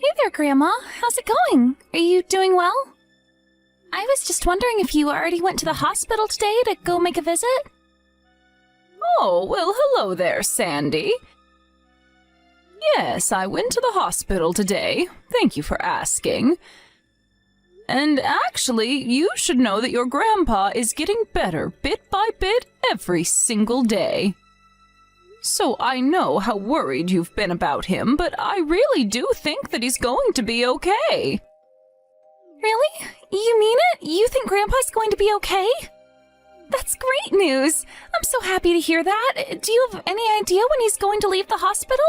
Hey there, Grandma. How's it going? Are you doing well? I was just wondering if you already went to the hospital today to go make a visit? Oh, well, hello there, Sandy. Yes, I went to the hospital today. Thank you for asking. And actually, you should know that your grandpa is getting better bit by bit every single day. So I know how worried you've been about him, but I really do think that he's going to be okay. Really? You mean it? You think Grandpa's going to be okay? That's great news. I'm so happy to hear that. Do you have any idea when he's going to leave the hospital?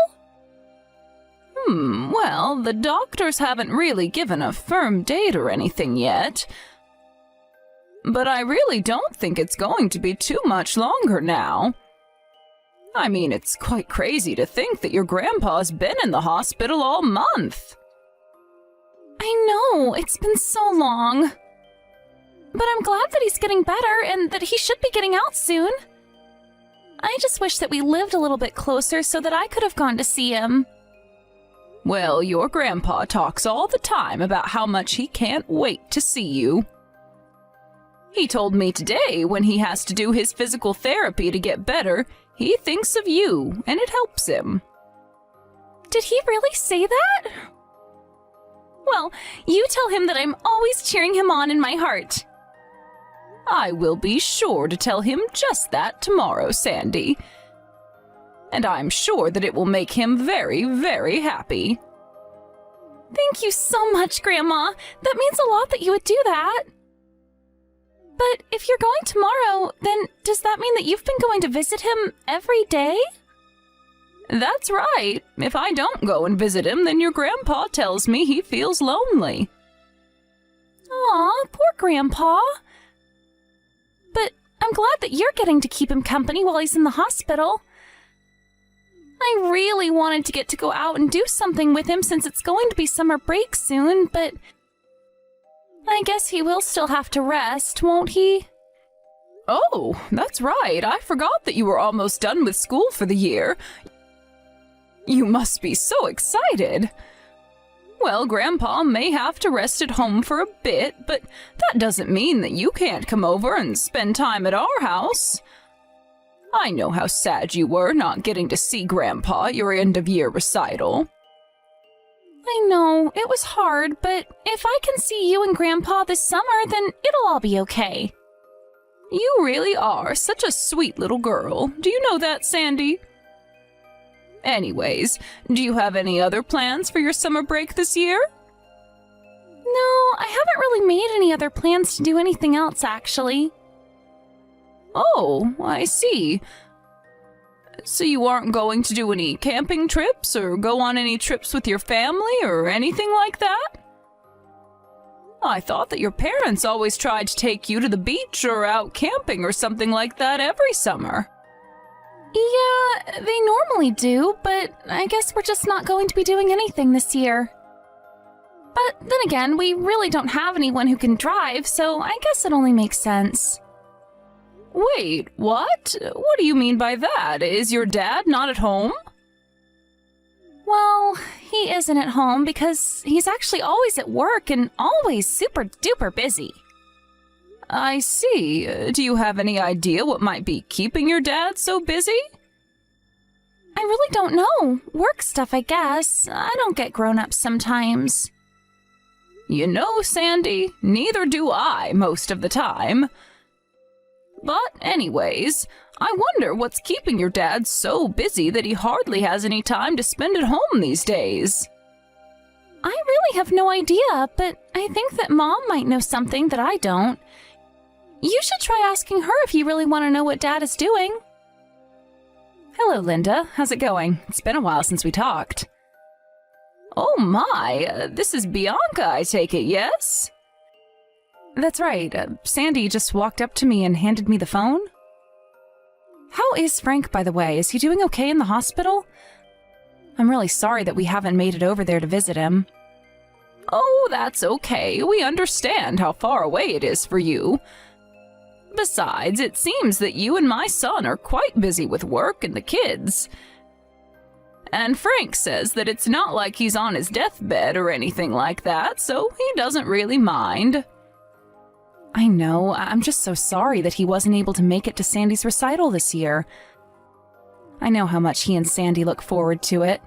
Well, the doctors haven't really given a firm date or anything yet. But I really don't think it's going to be too much longer now. I mean, it's quite crazy to think that your grandpa's been in the hospital all month. I know, it's been so long. But I'm glad that he's getting better and that he should be getting out soon. I just wish that we lived a little bit closer so that I could have gone to see him. Well, your grandpa talks all the time about how much he can't wait to see you. He told me today when he has to do his physical therapy to get better, he thinks of you, and it helps him. Did he really say that? Well, you tell him that I'm always cheering him on in my heart. I will be sure to tell him just that tomorrow, Sandy. And I'm sure that it will make him very, very happy. Thank you so much, Grandma. That means a lot that you would do that. But if you're going tomorrow, then does that mean that you've been going to visit him every day? That's right. If I don't go and visit him, then your grandpa tells me he feels lonely. Aw, poor Grandpa. But I'm glad that you're getting to keep him company while he's in the hospital. I really wanted to get to go out and do something with him since it's going to be summer break soon, but I guess he will still have to rest, won't he? Oh, that's right. I forgot that you were almost done with school for the year. You must be so excited. Well, Grandpa may have to rest at home for a bit, but that doesn't mean that you can't come over and spend time at our house. I know how sad you were not getting to see Grandpa at your end-of-year recital. I know, it was hard, but if I can see you and Grandpa this summer, then it'll all be okay. You really are such a sweet little girl. Do you know that, Sandy? Anyways, do you have any other plans for your summer break this year? No, I haven't really made any other plans to do anything else, actually. Oh, I see. So you aren't going to do any camping trips or go on any trips with your family or anything like that? I thought that your parents always tried to take you to the beach or out camping or something like that every summer. Yeah, they normally do, but I guess we're just not going to be doing anything this year. But then again, we really don't have anyone who can drive, so I guess it only makes sense. Wait, what? What do you mean by that? Is your dad not at home? Well, he isn't at home because he's actually always at work and always super duper busy. I see. Do you have any idea what might be keeping your dad so busy? I really don't know. Work stuff, I guess. I don't get grown-ups sometimes. You know, Sandy, neither do I most of the time. But anyways, I wonder what's keeping your dad so busy that he hardly has any time to spend at home these days. I really have no idea, but I think that Mom might know something that I don't. You should try asking her if you really want to know what Dad is doing. Hello, Linda. How's it going? It's been a while since we talked. Oh my, this is Bianca, I take it, yes? That's right. Sandy just walked up to me and handed me the phone. How is Frank, by the way? Is he doing okay in the hospital? I'm really sorry that we haven't made it over there to visit him. Oh, that's okay. We understand how far away it is for you. Besides, it seems that you and my son are quite busy with work and the kids. And Frank says that it's not like he's on his deathbed or anything like that, so he doesn't really mind. I know, I'm just so sorry that he wasn't able to make it to Sandy's recital this year. I know how much he and Sandy look forward to it.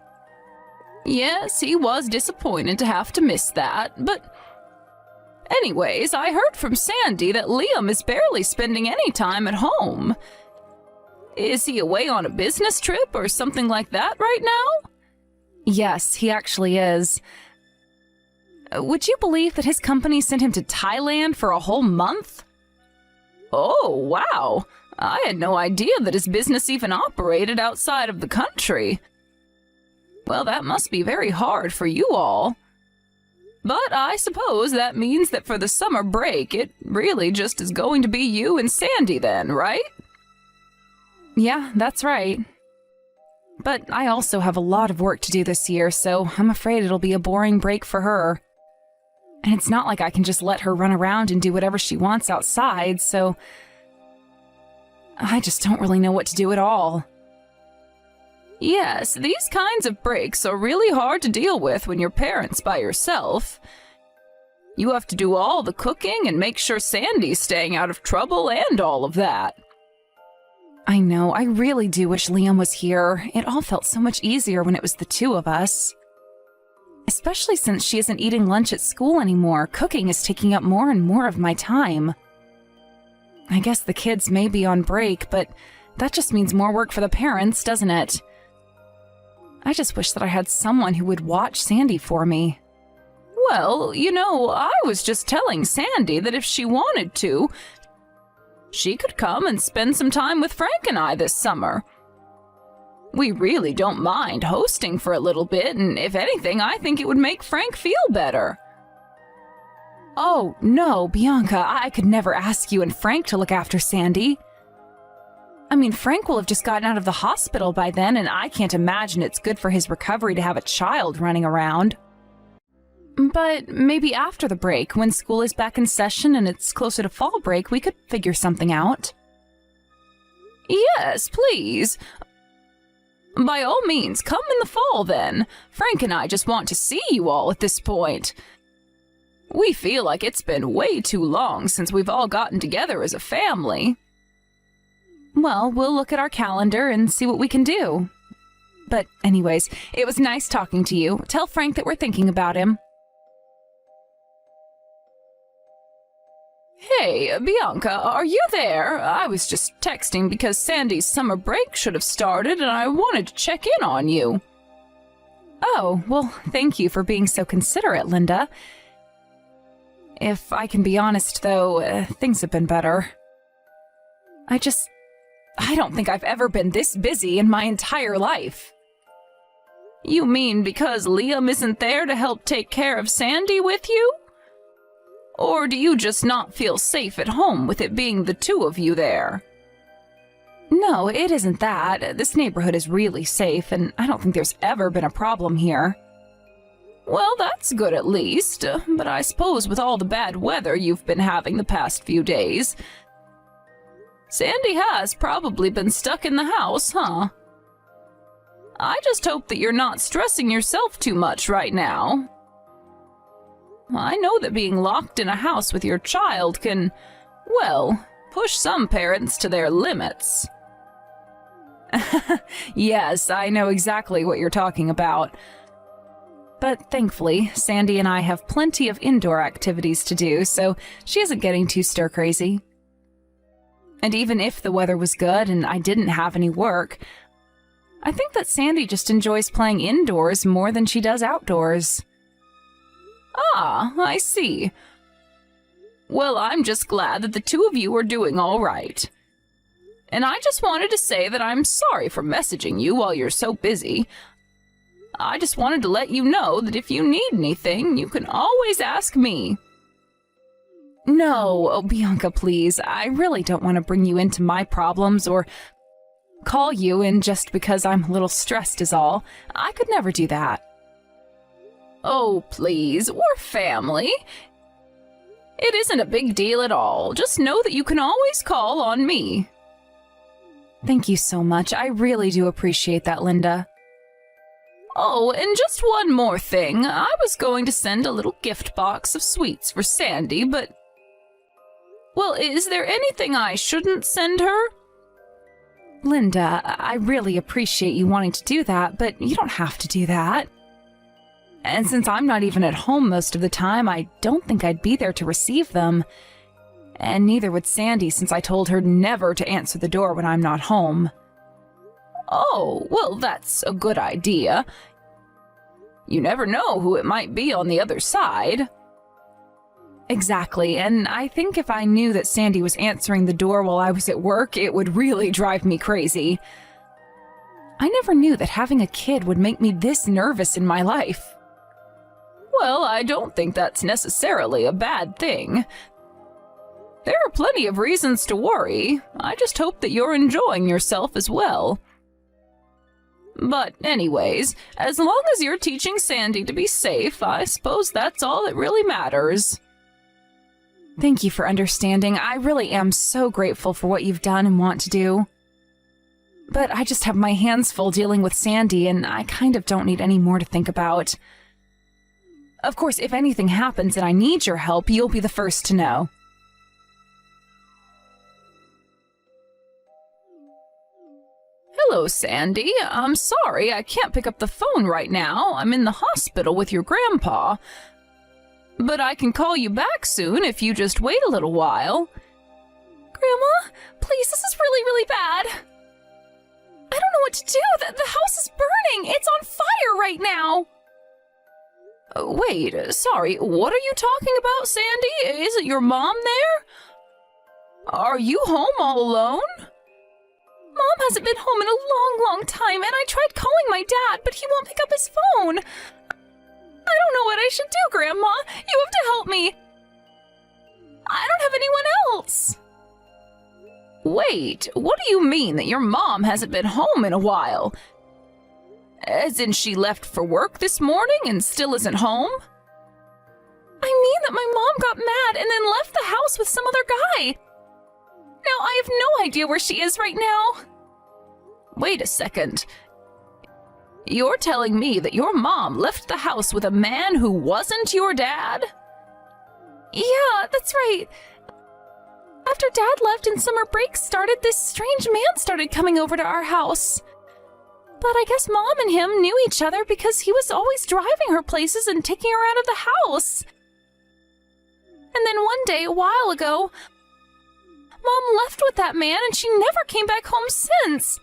Yes, he was disappointed to have to miss that, but... Anyways, I heard from Sandy that Liam is barely spending any time at home. Is he away on a business trip or something like that right now? Yes, he actually is. Would you believe that his company sent him to Thailand for a whole month? Oh, wow. I had no idea that his business even operated outside of the country. Well, that must be very hard for you all. But I suppose that means that for the summer break, it really just is going to be you and Sandy then, right? Yeah, that's right. But I also have a lot of work to do this year, so I'm afraid it'll be a boring break for her. And it's not like I can just let her run around and do whatever she wants outside, so I just don't really know what to do at all. Yes, these kinds of breaks are really hard to deal with when you're parents by yourself. You have to do all the cooking and make sure Sandy's staying out of trouble and all of that. I know, I really do wish Liam was here. It all felt so much easier when it was the two of us. Especially since she isn't eating lunch at school anymore, cooking is taking up more and more of my time. I guess the kids may be on break, but that just means more work for the parents, doesn't it? I just wish that I had someone who would watch Sandy for me. Well, you know, I was just telling Sandy that if she wanted to, she could come and spend some time with Frank and I this summer. We really don't mind hosting for a little bit, and if anything, I think it would make Frank feel better. Oh, no, Bianca, I could never ask you and Frank to look after Sandy. I mean, Frank will have just gotten out of the hospital by then, and I can't imagine it's good for his recovery to have a child running around. But maybe after the break, when school is back in session and it's closer to fall break, we could figure something out. Yes, please. By all means, come in the fall then. Frank and I just want to see you all at this point. We feel like it's been way too long since we've all gotten together as a family. Well, we'll look at our calendar and see what we can do. But anyways, it was nice talking to you. Tell Frank that we're thinking about him. Hey, Bianca, are you there? I was just texting because Sandy's summer break should have started and I wanted to check in on you. Oh, well, thank you for being so considerate, Linda. If I can be honest, though, things have been better. I don't think I've ever been this busy in my entire life. You mean because Liam isn't there to help take care of Sandy with you? Or do you just not feel safe at home with it being the two of you there? No, it isn't that. This neighborhood is really safe, and I don't think there's ever been a problem here. Well, that's good at least, but I suppose with all the bad weather you've been having the past few days, Sandy has probably been stuck in the house, huh? I just hope that you're not stressing yourself too much right now. I know that being locked in a house with your child can, well, push some parents to their limits. Yes, I know exactly what you're talking about. But thankfully, Sandy and I have plenty of indoor activities to do, so she isn't getting too stir-crazy. And even if the weather was good and I didn't have any work, I think that Sandy just enjoys playing indoors more than she does outdoors. Ah, I see. Well, I'm just glad that the two of you are doing all right. And I just wanted to say that I'm sorry for messaging you while you're so busy. I just wanted to let you know that if you need anything, you can always ask me. No, oh, Bianca, please. I really don't want to bring you into my problems or call you in just because I'm a little stressed is all. I could never do that. Oh, please, we're family. It isn't a big deal at all. Just know that you can always call on me. Thank you so much. I really do appreciate that, Linda. Oh, and just one more thing. I was going to send a little gift box of sweets for Sandy, but... Well, is there anything I shouldn't send her? Linda, I really appreciate you wanting to do that, but you don't have to do that. And since I'm not even at home most of the time, I don't think I'd be there to receive them. And neither would Sandy, since I told her never to answer the door when I'm not home. Oh, well, that's a good idea. You never know who it might be on the other side. Exactly, and I think if I knew that Sandy was answering the door while I was at work, it would really drive me crazy. I never knew that having a kid would make me this nervous in my life. Well, I don't think that's necessarily a bad thing. There are plenty of reasons to worry. I just hope that you're enjoying yourself as well. But anyways, as long as you're teaching Sandy to be safe, I suppose that's all that really matters. Thank you for understanding. I really am so grateful for what you've done and want to do. But I just have my hands full dealing with Sandy, and I kind of don't need any more to think about. Of course, if anything happens and I need your help, you'll be the first to know. Hello, Sandy. I'm sorry I can't pick up the phone right now. I'm in the hospital with your grandpa. But I can call you back soon if you just wait a little while. Grandma, please, this is really, really bad. I don't know what to do. The house is burning. It's on fire right now. Wait, sorry, what are you talking about, Sandy? Isn't your mom there? Are you home all alone? Mom hasn't been home in a long, long time, and I tried calling my dad, but he won't pick up his phone. I don't know what I should do, Grandma. You have to help me. I don't have anyone else. Wait, what do you mean that your mom hasn't been home in a while? As in she left for work this morning and still isn't home? I mean that my mom got mad and then left the house with some other guy. Now I have no idea where she is right now. Wait a second. You're telling me that your mom left the house with a man who wasn't your dad? Yeah, that's right. After Dad left and summer break started, this strange man started coming over to our house. But I guess Mom and him knew each other because he was always driving her places and taking her out of the house. And then one day, a while ago, Mom left with that man and she never came back home since.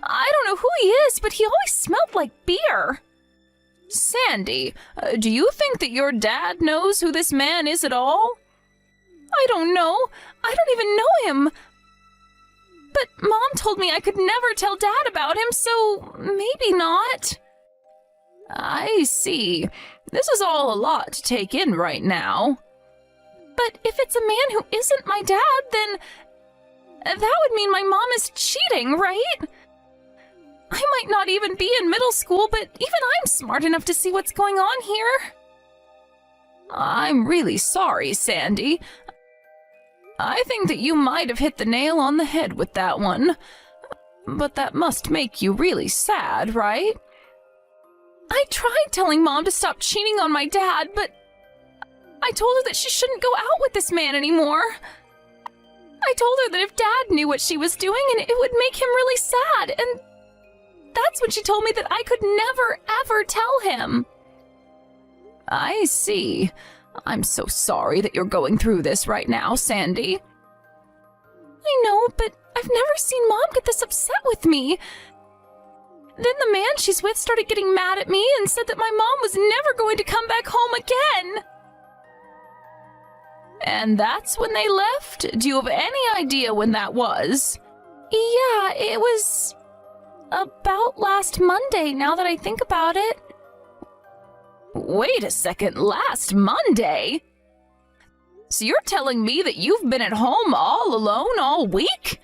I don't know who he is, but he always smelled like beer. Sandy, do you think that your dad knows who this man is at all? I don't know. I don't even know him. But Mom told me I could never tell Dad about him, so maybe not. I see. This is all a lot to take in right now. But if it's a man who isn't my dad, then that would mean my mom is cheating, right? I might not even be in middle school, but even I'm smart enough to see what's going on here. I'm really sorry, Sandy. I think that you might have hit the nail on the head with that one. But that must make you really sad, right? I tried telling Mom to stop cheating on my dad, but I told her that she shouldn't go out with this man anymore. I told her that if Dad knew what she was doing, and it would make him really sad, and that's when she told me that I could never, ever tell him. I see. I'm so sorry that you're going through this right now, Sandy. I know, but I've never seen Mom get this upset with me. Then the man she's with started getting mad at me and said that my mom was never going to come back home again. And that's when they left? Do you have any idea when that was? Yeah, it was about last Monday, now that I think about it. Wait a second, last Monday? So you're telling me that you've been at home all alone all week?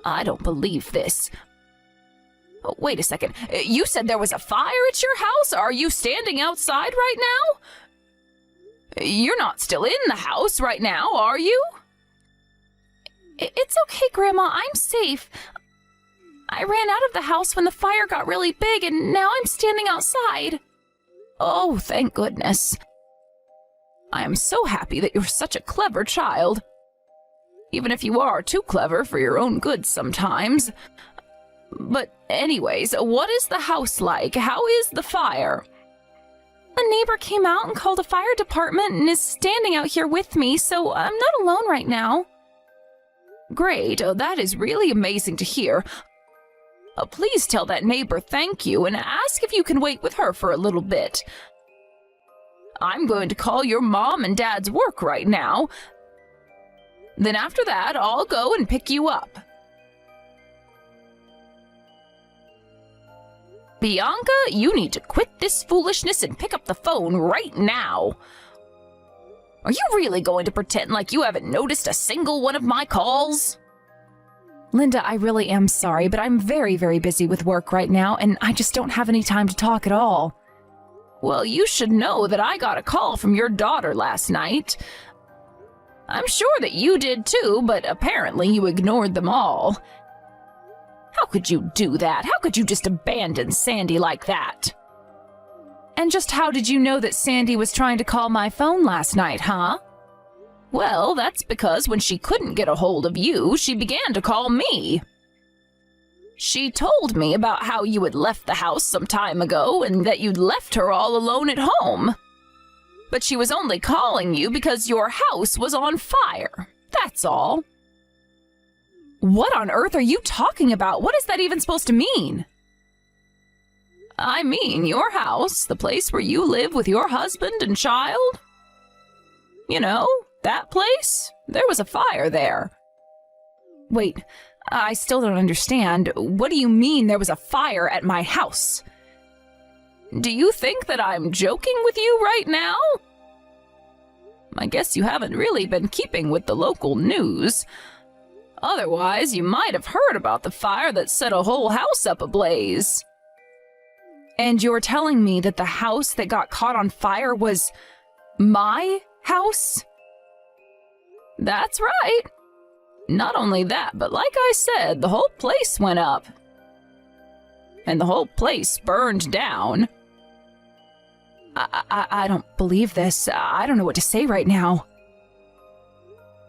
I don't believe this. Wait a second, you said there was a fire at your house? Are you standing outside right now? You're not still in the house right now, are you? It's okay, Grandma, I'm safe. I ran out of the house when the fire got really big, and now I'm standing outside. Oh, thank goodness. I am so happy that you're such a clever child. Even if you are too clever for your own good sometimes. But anyways, what is the house like? How is the fire? A neighbor came out and called a fire department and is standing out here with me, so I'm not alone right now. Great, that is really amazing to hear. Please tell that neighbor thank you and ask if you can wait with her for a little bit. I'm going to call your mom and dad's work right now. Then after that, I'll go and pick you up. Bianca, you need to quit this foolishness and pick up the phone right now. Are you really going to pretend like you haven't noticed a single one of my calls? Linda, I really am sorry, but I'm very, very busy with work right now, and I just don't have any time to talk at all. Well, you should know that I got a call from your daughter last night. I'm sure that you did too, but apparently you ignored them all. How could you do that? How could you just abandon Sandy like that? And just how did you know that Sandy was trying to call my phone last night, huh? Well, that's because when she couldn't get a hold of you, she began to call me. She told me about how you had left the house some time ago and that you'd left her all alone at home. But she was only calling you because your house was on fire. That's all. What on earth are you talking about? What is that even supposed to mean? I mean your house, the place where you live with your husband and child. You know, that place? There was a fire there. Wait, I still don't understand. What do you mean there was a fire at my house? Do you think that I'm joking with you right now? I guess you haven't really been keeping with the local news. Otherwise, you might have heard about the fire that set a whole house up ablaze. And you're telling me that the house that got caught on fire was my house? That's right. Not only that, but like I said, the whole place went up. And the whole place burned down. I don't believe this. I don't know what to say right now.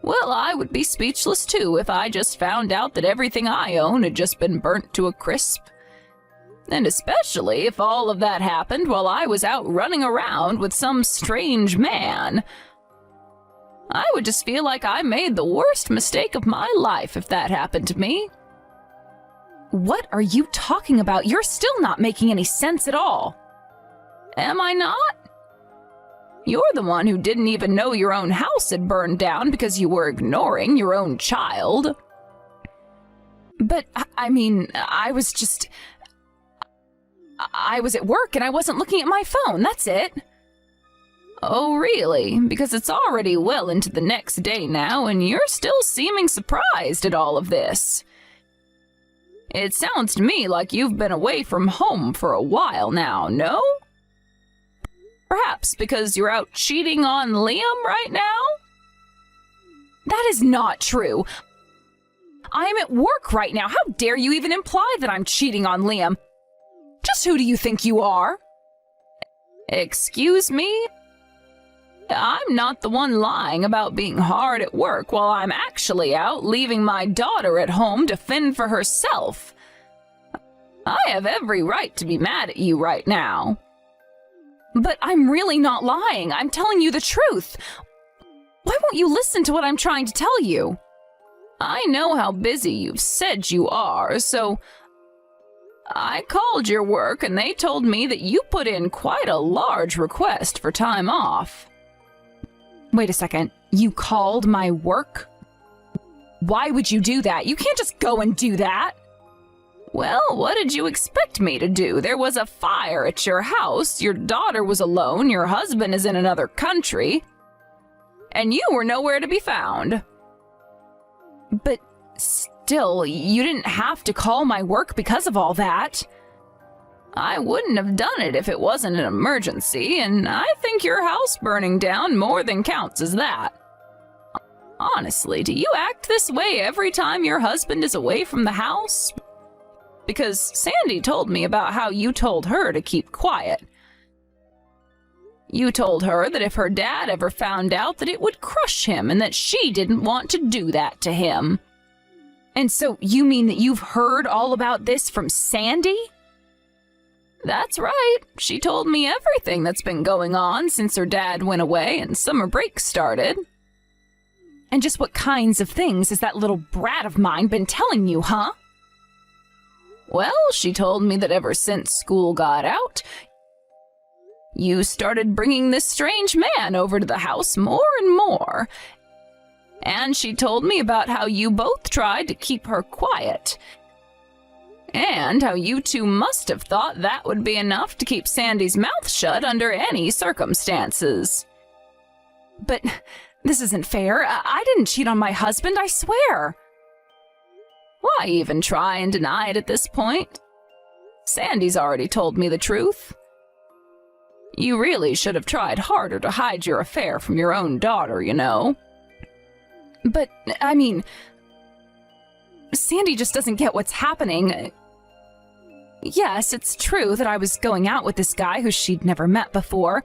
Well, I would be speechless too if I just found out that everything I own had just been burnt to a crisp. And especially if all of that happened while I was out running around with some strange man. I would just feel like I made the worst mistake of my life if that happened to me. What are you talking about? You're still not making any sense at all. Am I not? You're the one who didn't even know your own house had burned down because you were ignoring your own child. But, I mean, I was at work and I wasn't looking at my phone, that's it. Oh, really? Because it's already well into the next day now, and you're still seeming surprised at all of this. It sounds to me like you've been away from home for a while now, no? Perhaps because you're out cheating on Liam right now? That is not true. I am at work right now. How dare you even imply that I'm cheating on Liam? Just who do you think you are? Excuse me? I'm not the one lying about being hard at work while I'm actually out leaving my daughter at home to fend for herself. I have every right to be mad at you right now. But I'm really not lying. I'm telling you the truth. Why won't you listen to what I'm trying to tell you? I know how busy you've said you are, so I called your work and they told me that you put in quite a large request for time off. Wait a second. You called my work? Why would you do that? You can't just go and do that. Well, what did you expect me to do? There was a fire at your house, your daughter was alone, your husband is in another country, and you were nowhere to be found. But still, you didn't have to call my work because of all that. I wouldn't have done it if it wasn't an emergency, and I think your house burning down more than counts as that. Honestly, do you act this way every time your husband is away from the house? because Sandy told me about how you told her to keep quiet. You told her that if her dad ever found out that it would crush him and that she didn't want to do that to him. And so you mean that you've heard all about this from Sandy? That's right. She told me everything that's been going on since her dad went away and summer break started. And just what kinds of things has that little brat of mine been telling you, huh? Well, she told me that ever since school got out, you started bringing this strange man over to the house more and more. And she told me about how you both tried to keep her quiet. And how you two must have thought that would be enough to keep Sandy's mouth shut under any circumstances. But this isn't fair. I didn't cheat on my husband, I swear. Why even try and deny it at this point? Sandy's already told me the truth. You really should have tried harder to hide your affair from your own daughter, you know. But, I mean, Sandy just doesn't get what's happening. Yes, it's true that I was going out with this guy who she'd never met before.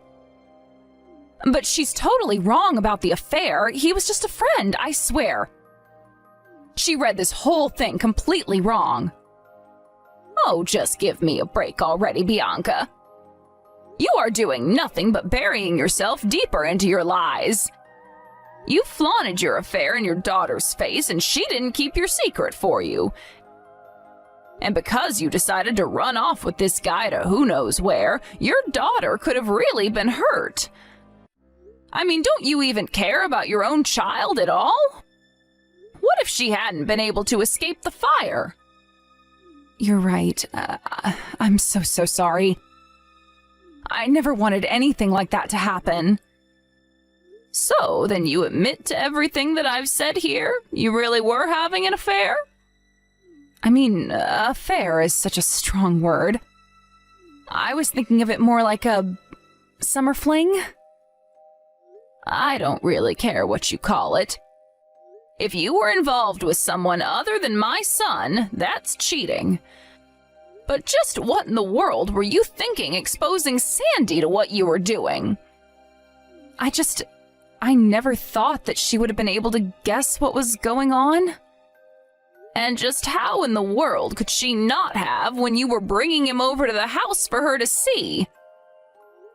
But she's totally wrong about the affair. He was just a friend, I swear. She read this whole thing completely wrong. Oh, just give me a break already, Bianca. You are doing nothing but burying yourself deeper into your lies. You flaunted your affair in your daughter's face, and she didn't keep your secret for you. And because you decided to run off with this guy to who knows where, your daughter could have really been hurt. I mean, don't you even care about your own child at all? What if she hadn't been able to escape the fire? You're right. I'm so sorry. I never wanted anything like that to happen. So, then you admit to everything that I've said here? You really were having an affair? I mean, affair is such a strong word. I was thinking of it more like a summer fling. I don't really care what you call it. If you were involved with someone other than my son, that's cheating. But just what in the world were you thinking exposing Sandy to what you were doing? I never thought that she would have been able to guess what was going on. And just how in the world could she not have when you were bringing him over to the house for her to see?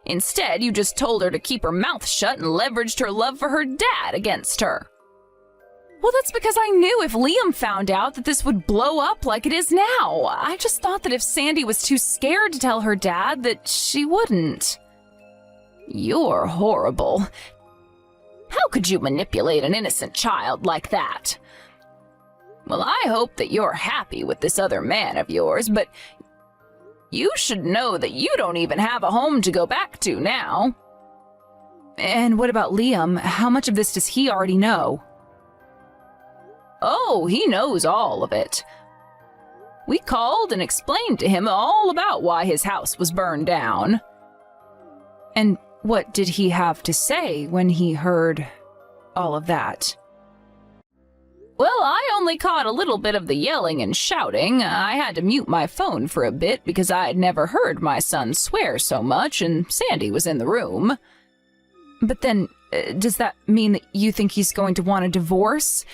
Instead, you just told her to keep her mouth shut and leveraged her love for her dad against her. Well, that's because I knew if Liam found out that this would blow up like it is now. I just thought that if Sandy was too scared to tell her dad, that she wouldn't. You're horrible. How could you manipulate an innocent child like that? Well, I hope that you're happy with this other man of yours, but you should know that you don't even have a home to go back to now. And what about Liam? How much of this does he already know? Oh, he knows all of it. We called and explained to him all about why his house was burned down. And what did he have to say when he heard all of that? Well, I only caught a little bit of the yelling and shouting. I had to mute my phone for a bit because I had never heard my son swear so much, and Sandy was in the room. But then, does that mean that you think he's going to want a divorce?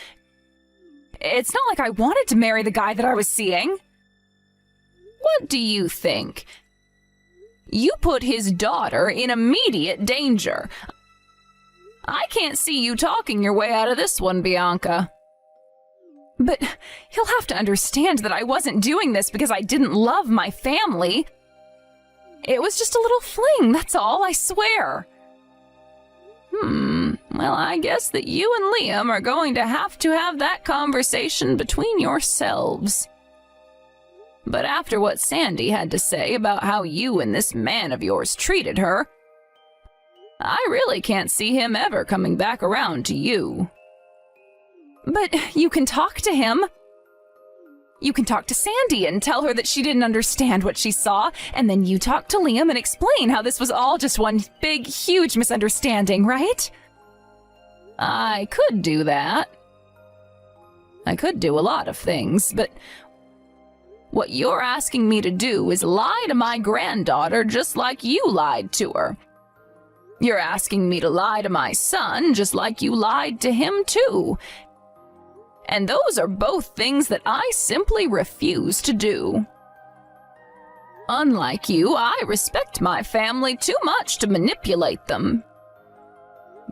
It's not like I wanted to marry the guy that I was seeing. What do you think? You put his daughter in immediate danger. I can't see you talking your way out of this one, Bianca. But he'll have to understand that I wasn't doing this because I didn't love my family. It was just a little fling, that's all, I swear. Well, I guess that you and Liam are going to have that conversation between yourselves. But after what Sandy had to say about how you and this man of yours treated her, I really can't see him ever coming back around to you. But you can talk to him. You can talk to Sandy and tell her that she didn't understand what she saw, and then you talk to Liam and explain how this was all just one big, huge misunderstanding, right? I could do that. I could do a lot of things, but What you're asking me to do is lie to my granddaughter just like you lied to her. You're asking me to lie to my son just like you lied to him too. And those are both things that I simply refuse to do. Unlike you, I respect my family too much to manipulate them.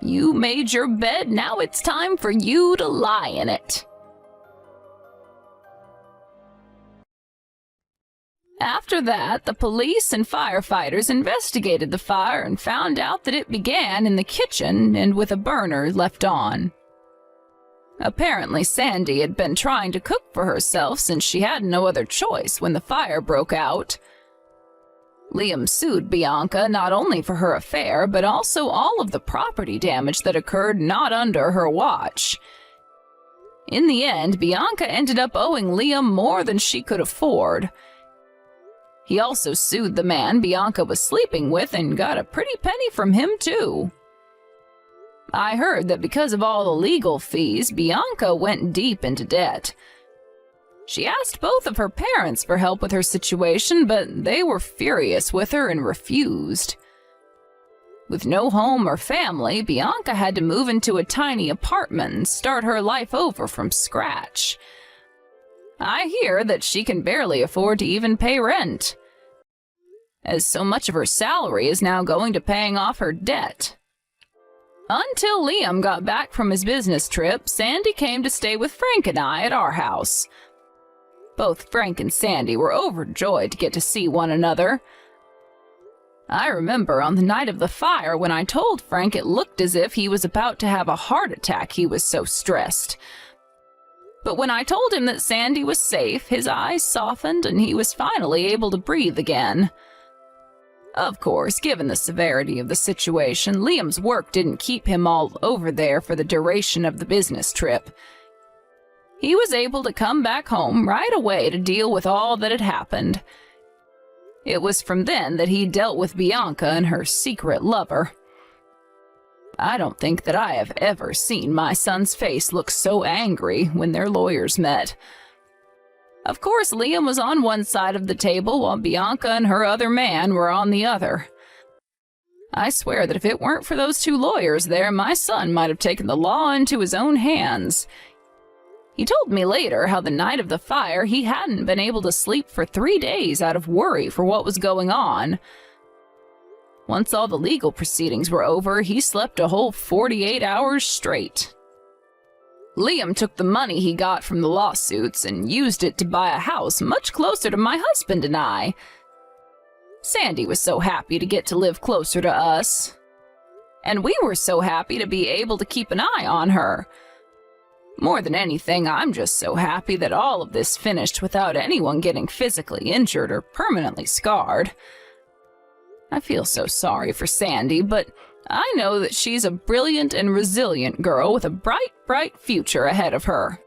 You made your bed, now it's time for you to lie in it. After that, the police and firefighters investigated the fire and found out that it began in the kitchen and with a burner left on. Apparently, Sandy had been trying to cook for herself since she had no other choice when the fire broke out. Liam sued Bianca not only for her affair, but also all of the property damage that occurred not under her watch. In the end, Bianca ended up owing Liam more than she could afford. He also sued the man Bianca was sleeping with and got a pretty penny from him too. I heard that because of all the legal fees, Bianca went deep into debt. She asked both of her parents for help with her situation, but they were furious with her and refused. With no home or family, Bianca had to move into a tiny apartment and start her life over from scratch. I hear that she can barely afford to even pay rent, as so much of her salary is now going to paying off her debt. Until Liam got back from his business trip, Sandy came to stay with Frank and I at our house. Both Frank and Sandy were overjoyed to get to see one another. I remember on the night of the fire when I told Frank it looked as if he was about to have a heart attack, he was so stressed. But when I told him that Sandy was safe, his eyes softened and he was finally able to breathe again. Of course, given the severity of the situation, Liam's work didn't keep him all over there for the duration of the business trip. He was able to come back home right away to deal with all that had happened. It was from then that he dealt with Bianca and her secret lover. I don't think that I have ever seen my son's face look so angry when their lawyers met. Of course, Liam was on one side of the table while Bianca and her other man were on the other. I swear that if it weren't for those two lawyers there, my son might have taken the law into his own hands. He told me later how the night of the fire he hadn't been able to sleep for 3 days out of worry for what was going on. Once all the legal proceedings were over, he slept a whole 48 hours straight. Liam took the money he got from the lawsuits and used it to buy a house much closer to my husband and I. Sandy was so happy to get to live closer to us. And we were so happy to be able to keep an eye on her. More than anything, I'm just so happy that all of this finished without anyone getting physically injured or permanently scarred. I feel so sorry for Sandy, but I know that she's a brilliant and resilient girl with a bright, bright future ahead of her.